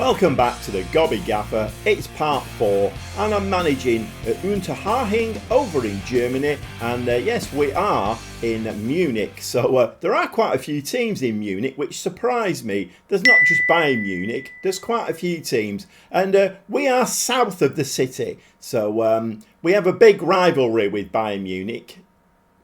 Welcome back to the Gobby Gaffer. It's part 4 and I'm managing Unterhaching over in Germany, and yes, we are in Munich. So there are quite a few teams in Munich, which surprised me. There's not just Bayern Munich, there's quite a few teams, and we are south of the city. So we have a big rivalry with Bayern Munich.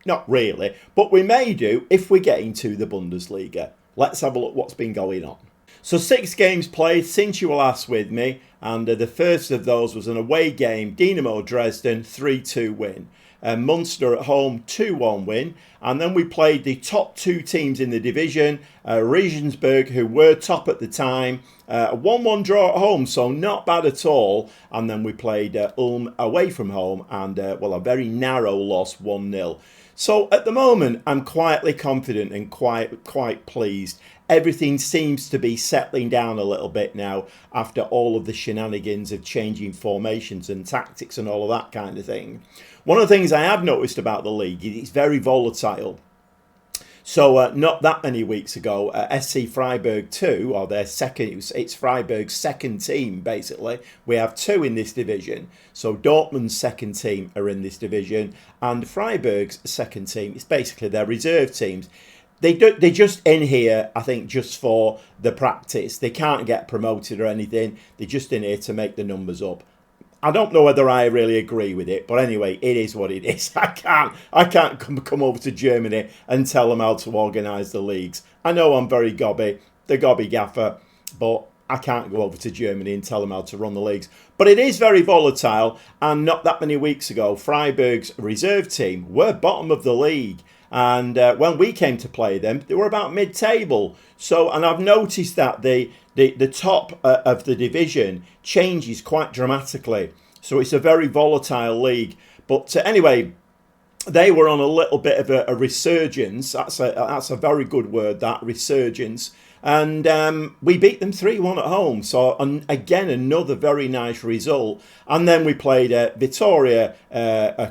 Not really, but we may do if we get into the Bundesliga. Let's have a look what's been going on. So 6 games played since you were last with me, and the first of those was an away game, Dynamo Dresden 3-2 win. Munster at home 2-1 win, and then we played the top 2 teams in the division, Regensburg, who were top at the time, a 1-1 draw at home, so not bad at all, and then we played Ulm away from home, and well, a very narrow loss, 1-0. So at the moment, I'm quietly confident and quite pleased. Everything seems to be settling down a little bit now after all of the shenanigans of changing formations and tactics and all of that kind of thing. One of the things I have noticed about the league is it's very volatile. So not that many weeks ago, SC Freiburg 2, or their second, it's Freiburg's second team basically. We have 2 in this division. So Dortmund's second team are in this division, and Freiburg's second team is basically their reserve teams. They're just in here, I think, just for the practice. They can't get promoted or anything. They're just in here to make the numbers up. I don't know whether I really agree with it, but anyway, it is what it is. I can't come over to Germany and tell them how to organise the leagues. I know I'm very gobby, the Gobby Gaffer, but I can't go over to Germany and tell them how to run the leagues. But it is very volatile, and not that many weeks ago, Freiburg's reserve team were bottom of the league. And when we came to play them, they were about mid-table. So, and I've noticed that the top of the division changes quite dramatically. So it's a very volatile league. But anyway, they were on a little bit of a resurgence. That's a very good word, that resurgence. And we beat them 3-1 at home. So again, another very nice result. And then we played Vitoria,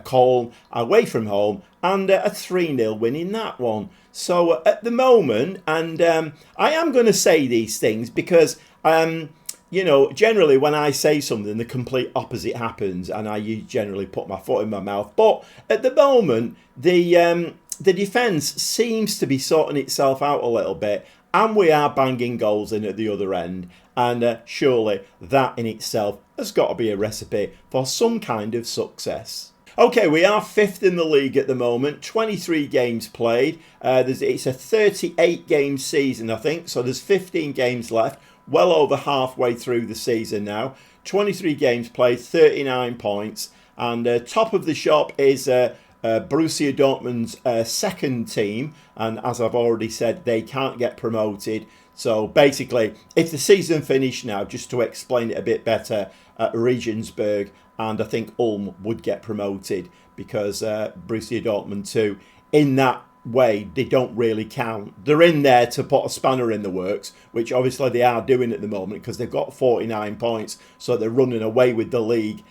Cologne away from home, and a 3-0 win in that one. So at the moment, and I am going to say these things because, you know, generally when I say something, the complete opposite happens, and I generally put my foot in my mouth. But at the moment, the defence seems to be sorting itself out a little bit, and we are banging goals in at the other end. And surely that in itself has got to be a recipe for some kind of success. Okay, we are 5th in the league at the moment, 23 games played. It's a 38 game season, I think, so there's 15 games left, well over halfway through the season now. 23 games played, 39 points, and top of the shop is Borussia Dortmund's second team, and as I've already said, they can't get promoted. So basically, if the season finished now, just to explain it a bit better, Regensburg and I think Ulm would get promoted because Borussia Dortmund 2, in that way, they don't really count. They're in there to put a spanner in the works, which obviously they are doing at the moment because they've got 49 points, so they're running away with the league.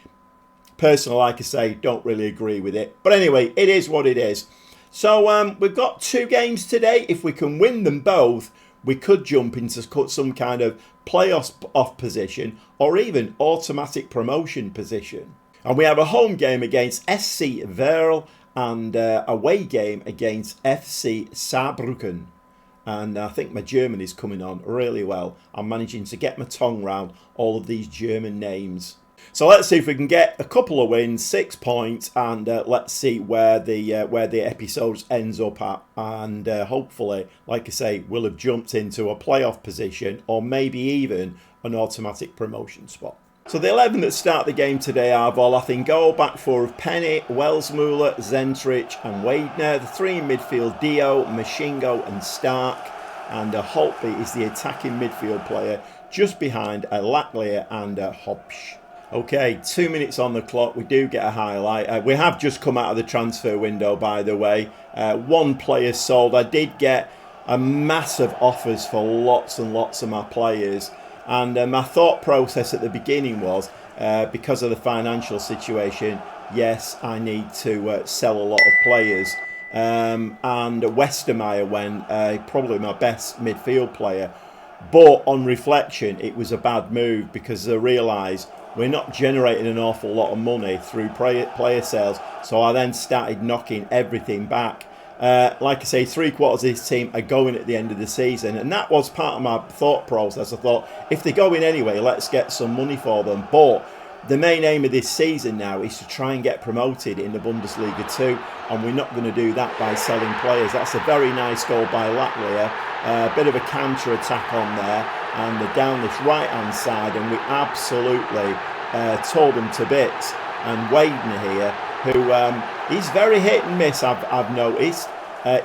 Personally, like I say, don't really agree with it. But anyway, it is what it is. So we've got 2 games today. If we can win them both, we could jump into some kind of playoff position or even automatic promotion position. And we have a home game against SC Verl and a away game against FC Saarbrücken. And I think my German is coming on really well. I'm managing to get my tongue round all of these German names. So let's see if we can get a couple of wins, 6 points, and let's see where the episode ends up at. And hopefully, like I say, we'll have jumped into a playoff position or maybe even an automatic promotion spot. So the 11 that start the game today are Volach in goal, back 4 of Penny, Welsmuller, Zentrich and Weidner. The 3 in midfield, Dio, Mashingo and Stark. And Holtby is the attacking midfield player just behind Lacklier and Hobsch. Okay, 2 minutes on the clock. We do get a highlight. We have just come out of the transfer window, by the way. 1 player sold. I did get a massive offers for lots and lots of my players. And my thought process at the beginning was, because of the financial situation, yes, I need to sell a lot of players. And Westermeyer went, probably my best midfield player. But on reflection, it was a bad move because I realised we're not generating an awful lot of money through player sales. So I then started knocking everything back. Like I say, 3/4 of this team are going at the end of the season, and that was part of my thought process. I thought, if they're going anyway, let's get some money for them. But the main aim of this season now is to try and get promoted in the Bundesliga 2, and we're not going to do that by selling players. That's a very nice goal by Latvia. A bit of a counter attack on there, and they're down this right hand side, and we absolutely tore them to bits. And Wadner here, who he's very hit and miss, I've noticed.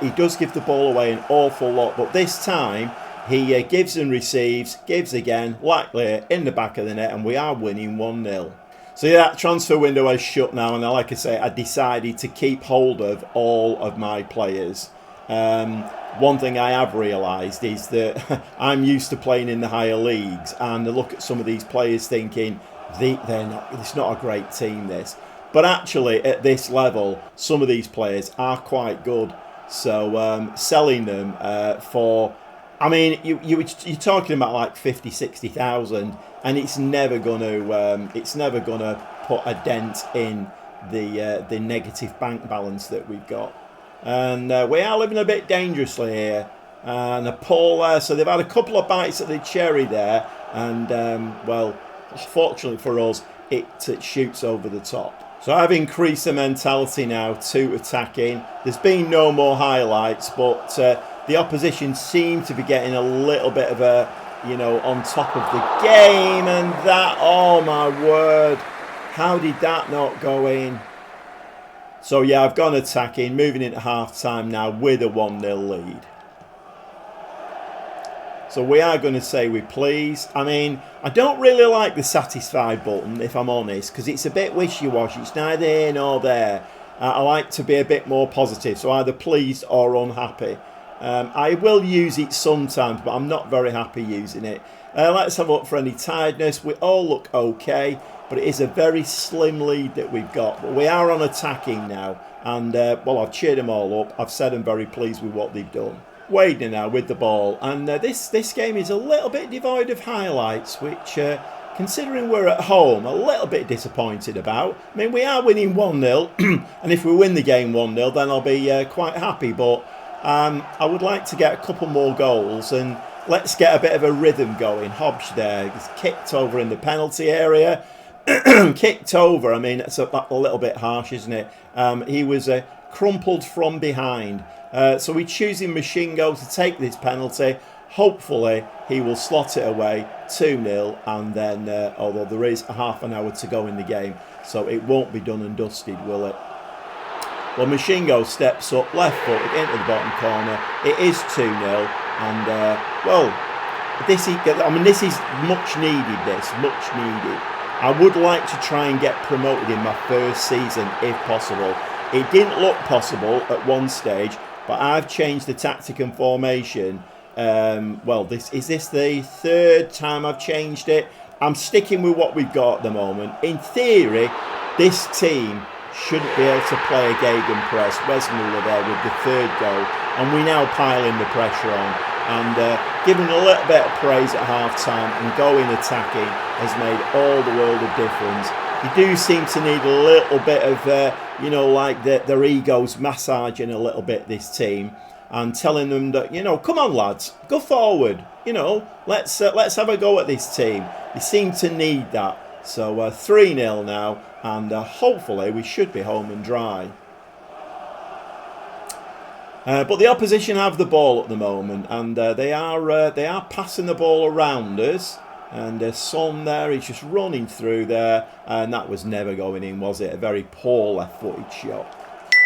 He does give the ball away an awful lot, but this time he gives and receives, gives again, likely in the back of the net, and we are winning 1-0. So yeah, that transfer window is shut now, and like I say, I decided to keep hold of all of my players. One thing I have realised is that I'm used to playing in the higher leagues, and I look at some of these players thinking, it's not a great team, this. But actually, at this level, some of these players are quite good. So selling them for, I mean, you're talking about like 50, 60,000, and it's never gonna put a dent in the negative bank balance that we've got. And we are living a bit dangerously here. And a Paul there, so they've had a couple of bites at the cherry there, and well, fortunately for us, it shoots over the top. So I've increased the mentality now to attacking. There's been no more highlights, but the opposition seem to be getting a little bit of a, on top of the game. And that, oh my word, how did that not go in? So yeah, I've gone attacking, moving into half-time now with a 1-0 lead. So we are going to say we please. I mean, I don't really like the satisfied button, if I'm honest, because it's a bit wishy-washy. It's neither here nor there. I like to be a bit more positive, so either pleased or unhappy. I will use it sometimes, but I'm not very happy using it. Let's have a look for any tiredness. We all look okay, but it is a very slim lead that we've got. But we are on attacking now, and well, I've cheered them all up. I've said I'm very pleased with what they've done. Wadner now with the ball, and this game is a little bit devoid of highlights, which considering we're at home, a little bit disappointed about. I mean, we are winning 1-0, and if we win the game 1-0, then I'll be quite happy, but I would like to get a couple more goals, and let's get a bit of a rhythm going. Hobbs there, he's kicked over in the penalty area. Kicked over, I mean, it's a little bit harsh, isn't it? He was crumpled from behind. So we're choosing Mashingo to take this penalty. Hopefully he will slot it away 2-0, and then although there is a half an hour to go in the game, so it won't be done and dusted, will it? Well, Mashingo steps up, left foot into the bottom corner. It is 2-0, and well, this is much needed. Much needed. I would like to try and get promoted in my first season if possible. It didn't look possible at one stage, but I've changed the tactic and formation. Well, this is the third time I've changed it. I'm sticking with what we've got at the moment. In theory, this team shouldn't be able to play a gegenpress. Wes Muller there with the third goal, and we now piling the pressure on. And giving a little bit of praise at half-time and going attacking has made all the world of difference. You do seem to need a little bit of, like their egos massaging a little bit, this team, and telling them that, come on lads, go forward, let's have a go at this team. They seem to need that. So 3-0 now, and hopefully we should be home and dry. But the opposition have the ball at the moment, and they are passing the ball around us. And Son there, he's just running through there, and that was never going in, was it? A very poor left-footed shot.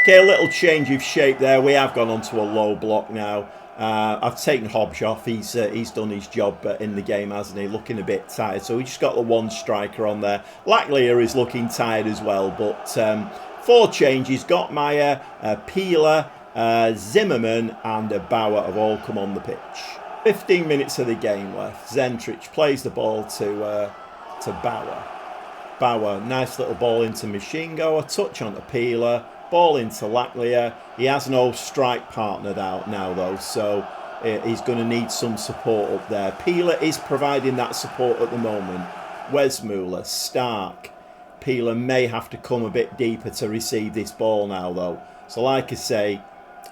Okay, a little change of shape there. We have gone onto a low block now. I've taken Hobbs off. He's done his job in the game, hasn't he? Looking a bit tired. So we just got the one striker on there. Lacklier is looking tired as well. But 4 changes. Got Meyer, Peeler, Zimmerman and Bauer have all come on the pitch. 15 minutes of the game left. Zentrich plays the ball to Bauer. Bauer, nice little ball into Mashingo. A touch onto Peeler. Ball into Lacklier. He has no strike partner now though, so is going to need some support up there. Peeler is providing that support at the moment. Wesmuller, Stark. Peeler may have to come a bit deeper to receive this ball now, though. So like I say,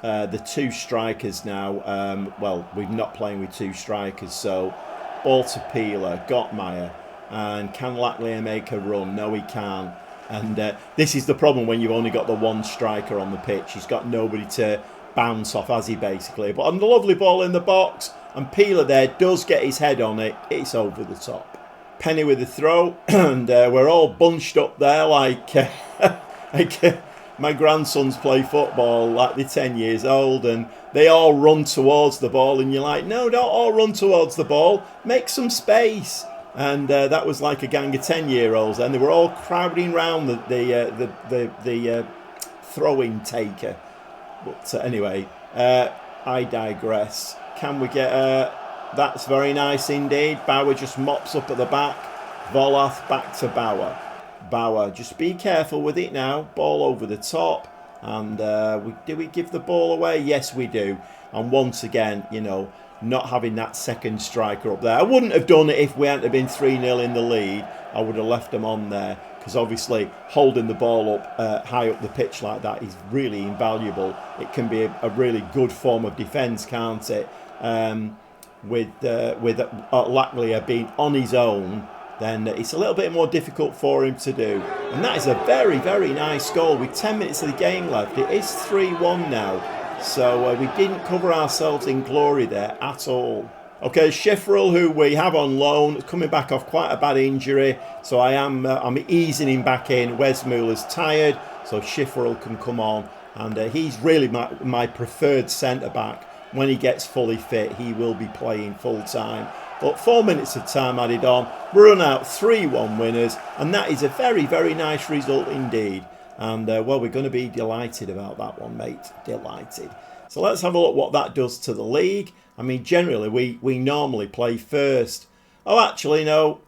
the two strikers now, well, we're not playing with two strikers, so ball to Peeler, got Meyer, and can Lackley make a run? No, he can't. And this is the problem when you've only got the one striker on the pitch. He's got nobody to bounce off, has he, basically? But on the lovely ball in the box, and Peeler there does get his head on it. It's over the top. Penny with the throw, and we're all bunched up there like, my grandsons play football like they're 10 years old, and they all run towards the ball, and you're like, no, don't all run towards the ball, make some space. And that was like a gang of 10-year-olds, and they were all crowding round the throwing taker. But anyway, I digress. Can we get that's very nice indeed. Bauer just mops up at the back. Voloth back to Bauer. Bauer, just be careful with it now. Ball over the top. And do we give the ball away? Yes, we do. And once again, you know, not having that second striker up there. I wouldn't have done it if we hadn't been 3-0 in the lead. I would have left them on there. Because obviously holding the ball up high up the pitch like that is really invaluable. It can be a really good form of defence, can't it? With Lackley being on his own, then it's a little bit more difficult for him to do. And that is a very, very nice goal. With 10 minutes of the game left, it is 3-1 now. So we didn't cover ourselves in glory there at all. Okay, Schifferl, who we have on loan, coming back off quite a bad injury. So I'm easing him back in. Wesmuller's tired, so Schifferl can come on. And he's really my preferred centre-back. When he gets fully fit, he will be playing full-time. But 4 minutes of time added on. Run out 3-1 winners. And that is a very, very nice result indeed. And, well, we're going to be delighted about that one, mate. Delighted. So let's have a look what that does to the league. I mean, generally, we normally play first. Oh, actually, no.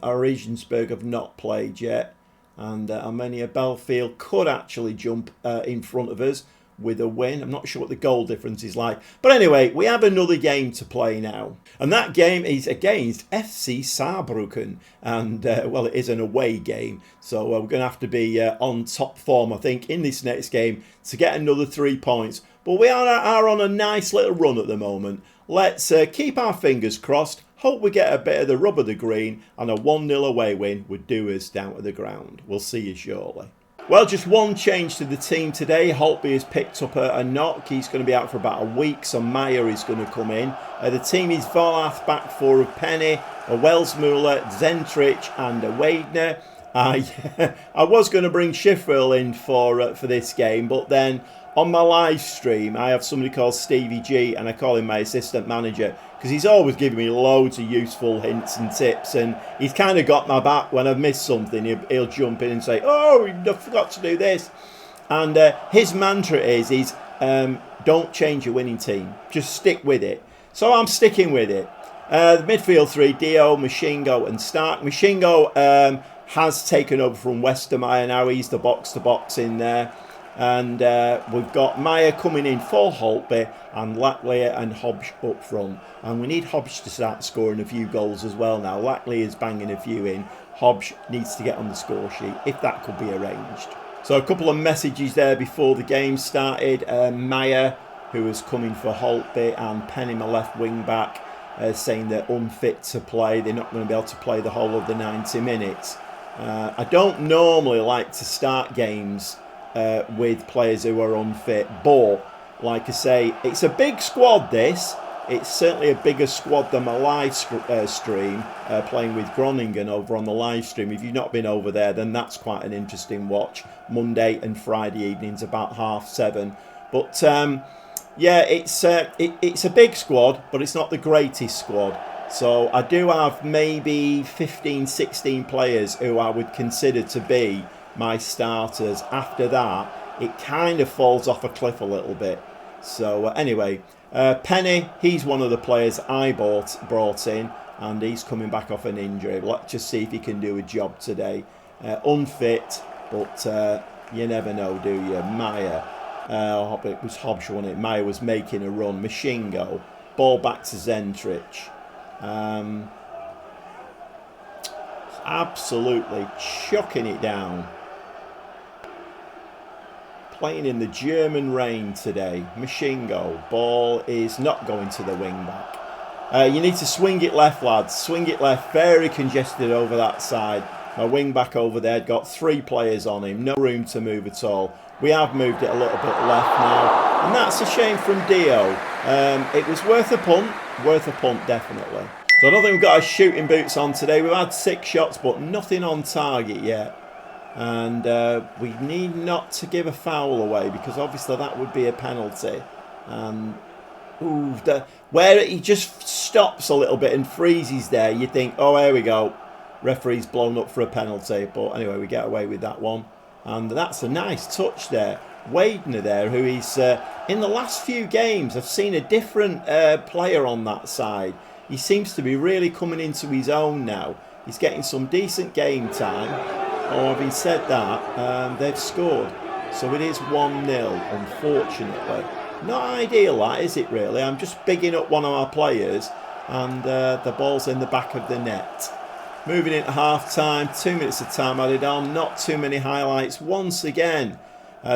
Regensburg have not played yet. And Armenia Belfield could actually jump in front of us with a win. I'm not sure what the goal difference is like. But anyway, we have another game to play now. And that game is against FC Saarbrücken. And, well, it is an away game. So we're going to have to be on top form, I think, in this next game to get another 3 points. But we are on a nice little run at the moment. Let's keep our fingers crossed. Hope we get a bit of the rub of the green. And a 1-0 away win would do us down to the ground. We'll see you shortly. Well, just one change to the team today. Holtby has picked up a knock. He's going to be out for about a week, so Meyer is going to come in. The team is Volath, back four of Penny, a Welsmuller, Zentrich and a Weidner. I was going to bring Schifferl in for this game, but then on my live stream, I have somebody called Stevie G, and I call him my assistant manager, because he's always giving me loads of useful hints and tips, and he's kind of got my back. When I've missed something, he'll jump in and say, oh, you forgot to do this. And his mantra is don't change your winning team. Just stick with it. So I'm sticking with it. The midfield three, Dio, Mashingo and Stark. Mashingo has taken over from Westermeyer now. He's the box-to-box in there. And we've got Meyer coming in for Holtby and Lackley and Hobbs up front. And we need Hobbs to start scoring a few goals as well now. Lackley is banging a few in. Hobbs needs to get on the score sheet, if that could be arranged. So a couple of messages there before the game started. Meyer, who is coming for Holtby, and Penny, my left wing back, saying they're unfit to play. They're not going to be able to play the whole of the 90 minutes. I don't normally like to start games with players who are unfit, but like I say, it's a big squad this. It's certainly a bigger squad than my live stream, playing with Groningen over on the live stream. If you've not been over there, then that's quite an interesting watch. Monday and Friday evenings about 7:30. But yeah, it's a big squad, but it's not the greatest squad. So I do have maybe 15, 16 players who I would consider to be my starters. After that, it kind of falls off a cliff a little bit. So anyway, Penny, he's one of the players I brought in, and he's coming back off an injury. Let's just see if he can do a job today. Unfit, but you never know, do you? Meyer, It was Hobbs, wasn't it? Meyer was making a run. Mashingo. Ball back to Zentrich. Absolutely chucking it down. Playing in the German rain today. Mashingo. Ball is not going to the wing back. You need to swing it left, lads. Swing it left. Very congested over that side. My wing back over there got 3 players on him. No room to move at all. We have moved it a little bit left now. And that's a shame from Dio. It was worth a punt. Worth a punt, definitely. So I don't think we've got our shooting boots on today. We've had 6 shots, but nothing on target yet. And we need not to give a foul away, because obviously that would be a penalty. And where he just stops a little bit and freezes there, you think, oh, here we go. Referee's blown up for a penalty. But anyway, we get away with that one. And that's a nice touch there. Wadner there, who is, in the last few games, I've seen a different player on that side. He seems to be really coming into his own now. He's getting some decent game time. Oh, having said that, they've scored. So it is 1-0, unfortunately. Not ideal, that, is it, really? I'm just bigging up one of our players, and the ball's in the back of the net. Moving into half-time, 2 minutes of time added on. Not too many highlights once again.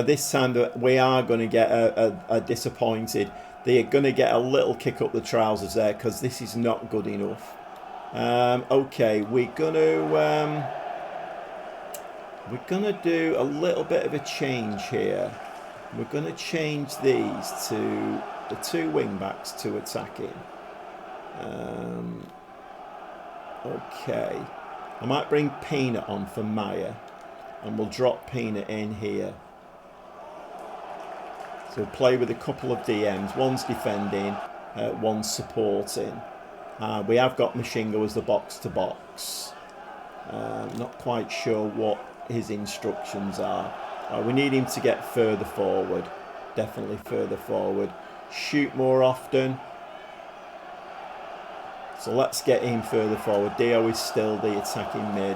This time we are going to get a disappointed. They're going to get a little kick up the trousers there, because this is not good enough. Okay, we're going to do a little bit of a change here. We're going to change these to the 2 wing backs to attacking. Okay, I might bring Peanut on for Meyer, and we'll drop Peanut in here. So we'll play with a couple of DMs. One's defending, one's supporting. We have got Mashingo as the box-to-box. Not quite sure what his instructions are. We need him to get further forward. Definitely further forward. Shoot more often. So let's get him further forward. Dio is still the attacking mid.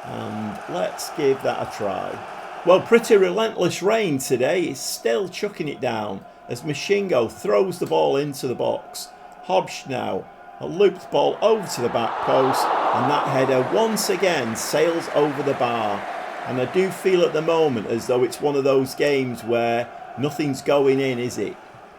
And let's give that a try. Well, pretty relentless rain today. It's still chucking it down as Mashingo throws the ball into the box. Hobbs now. A looped ball over to the back post. And that header once again sails over the bar. And I do feel at the moment as though it's one of those games where nothing's going in, is it?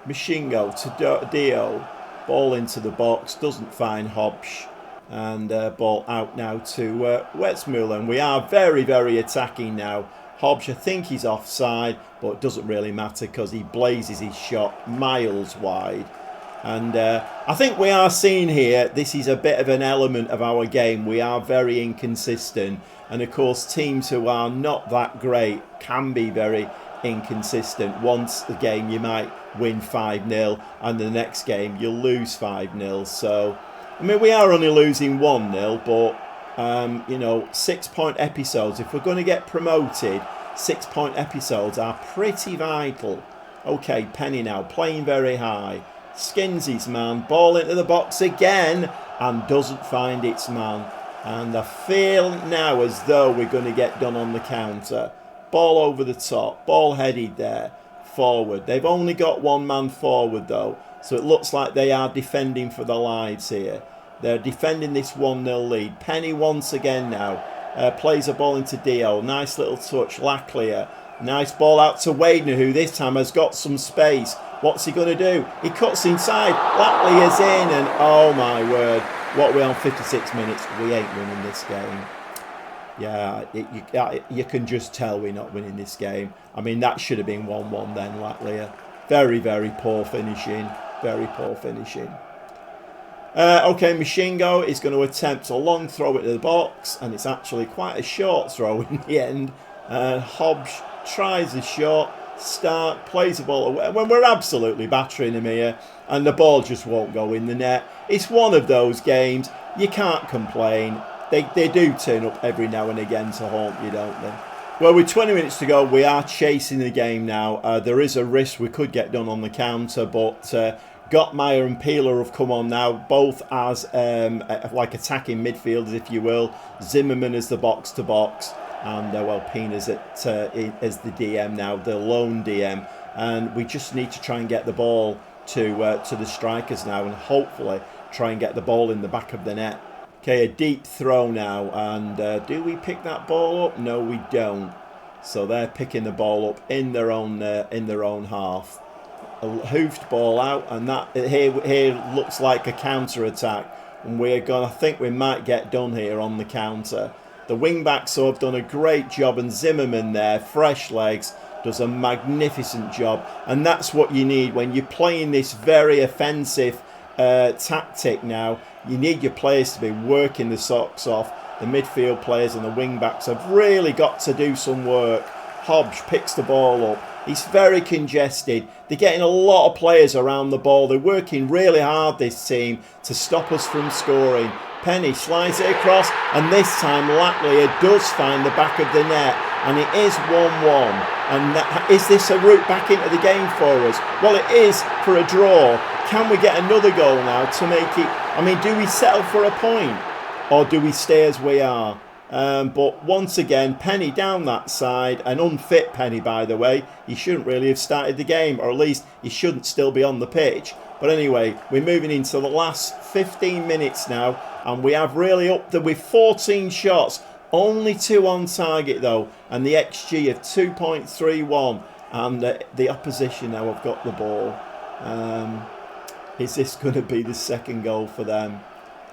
Mashingo to Dio. Ball into the box, doesn't find Hobbs, and ball out now to Wetzmuller. We are very, very attacking now. Hobbs, I think he's offside, but it doesn't really matter because he blazes his shot miles wide. And I think we are seeing here, this is a bit of an element of our game. We are very inconsistent. And of course, teams who are not that great can be very inconsistent. Once the game you might win 5-0 and the next game you'll lose 5-0. So I mean, we are only losing 1-0, but you know, 6-point episodes, if we're going to get promoted, 6-point episodes are pretty vital. Okay, Penny now playing very high, skins his man, ball into the box again and doesn't find its man. And I feel now as though we're going to get done on the counter. Ball over the top, ball headed there, forward. They've only got one man forward though, so it looks like they are defending for their lives here. They're defending this 1-0 lead. Penny once again now plays a ball into Dio. Nice little touch, Laclear. Nice ball out to Wadner, who this time has got some space. What's he going to do? He cuts inside. Laclear's in, and oh my word. What, we're on 56 minutes. We ain't winning this game. Yeah, you can just tell we're not winning this game. I mean, that should have been 1-1 then, Laclear. Very, very poor finishing. Very poor finishing. Okay, Mashingo is going to attempt a long throw into the box, and it's actually quite a short throw in the end. Hobbs tries the shot, plays the ball away when we're absolutely battering him here, and the ball just won't go in the net. It's one of those games, you can't complain. They do turn up every now and again to haunt you, don't they? Well, with 20 minutes to go, we are chasing the game now. There is a risk we could get done on the counter, but Gottmeyer and Peeler have come on now, both as like attacking midfielders, if you will. Zimmerman as the box-to-box, and well, Pina's as the DM now, the lone DM. and we just need to try and get the ball to the strikers now, and hopefully try and get the ball in the back of the net. Okay, a deep throw now, and do we pick that ball up? No, we don't. So they're picking the ball up in their own half. A hoofed ball out, and that here looks like a counter attack, and I think we might get done here on the counter. The wing backs have done a great job, and Zimmerman there, fresh legs, does a magnificent job, and that's what you need when you're playing this very offensive tactic. Now you need your players to be working the socks off. The midfield players and the wing backs have really got to do some work. Hobbs picks the ball up. He's very congested. They're getting a lot of players around the ball. They're working really hard, this team, to stop us from scoring. Penny slides it across, and this time Lacklier does find the back of the net, and it is 1-1. And is this a route back into the game for us? Well, it is for a draw. Can we get another goal now to make it? I mean, do we settle for a point, or do we stay as we are? But once again, Penny down that side, an unfit Penny, by the way. He shouldn't really have started the game, or at least he shouldn't still be on the pitch. But anyway, we're moving into the last 15 minutes now, and we have really up there with 14 shots, only 2 on target though, and the XG of 2.31, and the opposition now have got the ball. Is this going to be the second goal for them?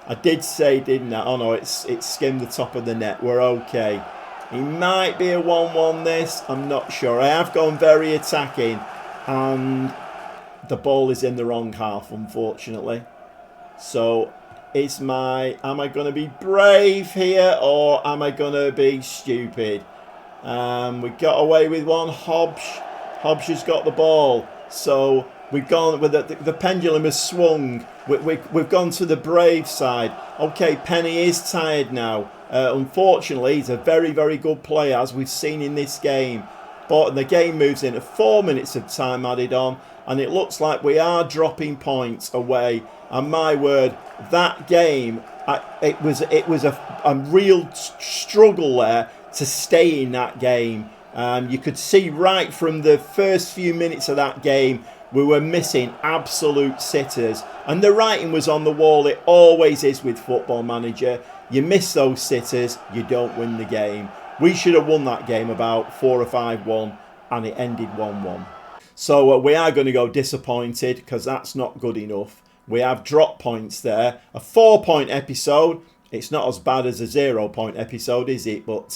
I did say, didn't I? Oh no, it's skimmed the top of the net. We're okay. It might be a 1-1 this. I'm not sure. I have gone very attacking, and the ball is in the wrong half, unfortunately. So am I going to be brave here, or am I going to be stupid? We got away with one. Hobbs has got the ball. So we've gone with the pendulum has swung. We've gone to the brave side. Okay, Penny is tired now. Unfortunately, he's a very, very good player, as we've seen in this game. But the game moves into 4 minutes of time added on, and it looks like we are dropping points away. And my word, that game, it was a real struggle there to stay in that game. You could see right from the first few minutes of that game, we were missing absolute sitters, and the writing was on the wall. It always is with Football Manager. You miss those sitters, you don't win the game. We should have won that game about 4 or 5-1, and it ended 1-1. So we are going to go disappointed, because that's not good enough. We have drop points there. A 4-point episode. It's not as bad as a 0-point episode, is it? But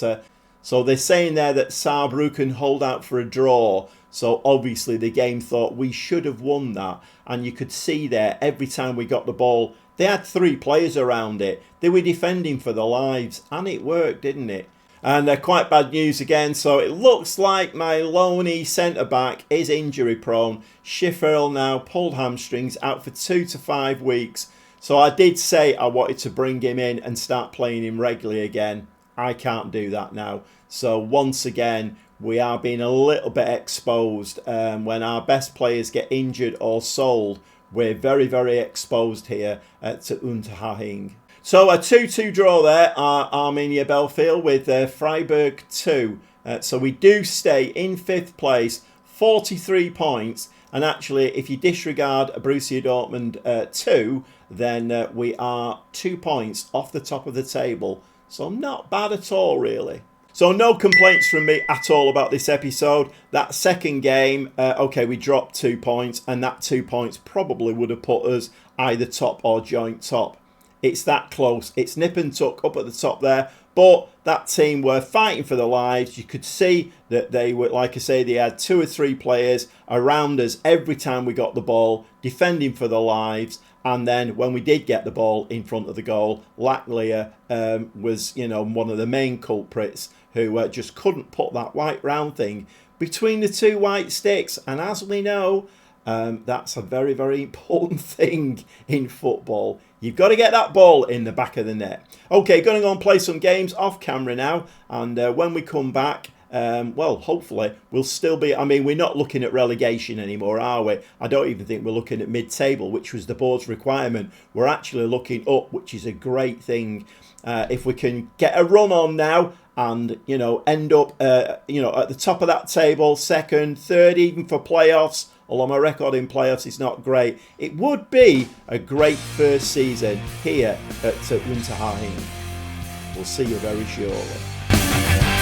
so they're saying there that Saarbrücken hold out for a draw. So obviously the game thought we should have won that. And you could see there, every time we got the ball, they had 3 players around it. They were defending for their lives. And it worked, didn't it? And quite bad news again. So it looks like my loney centre-back is injury prone. Schifferl now pulled hamstrings, out for 2 to 5 weeks. So I did say I wanted to bring him in and start playing him regularly again. I can't do that now. So once again, we are being a little bit exposed. When our best players get injured or sold, we're very, very exposed here to Unterhaching. So a 2-2 draw there, Arminia Belfield with Freiburg 2. So we do stay in 5th place, 43 points. And actually, if you disregard Borussia Dortmund 2, then we are 2 points off the top of the table. So not bad at all, really. So no complaints from me at all about this episode. That second game, okay, we dropped 2 points, and that 2 points probably would have put us either top or joint top. It's that close. It's nip and tuck up at the top there. But that team were fighting for their lives. You could see that they were, like I say, they had 2 or 3 players around us every time we got the ball, defending for their lives. And then when we did get the ball in front of the goal, Lacklier was, one of the main culprits who just couldn't put that white round thing between the 2 white sticks. And as we know, that's a very, very important thing in football. You've got to get that ball in the back of the net. Okay, going to go and play some games off camera now. And when we come back, well, hopefully we'll still be. I mean, we're not looking at relegation anymore, are we? I don't even think we're looking at mid-table, which was the board's requirement. We're actually looking up, which is a great thing. If we can get a run on now and, you know, end up, you know, at the top of that table, second, third, even for playoffs, although my record in playoffs is not great, it would be a great first season here at Unterhaching. We'll see you very shortly.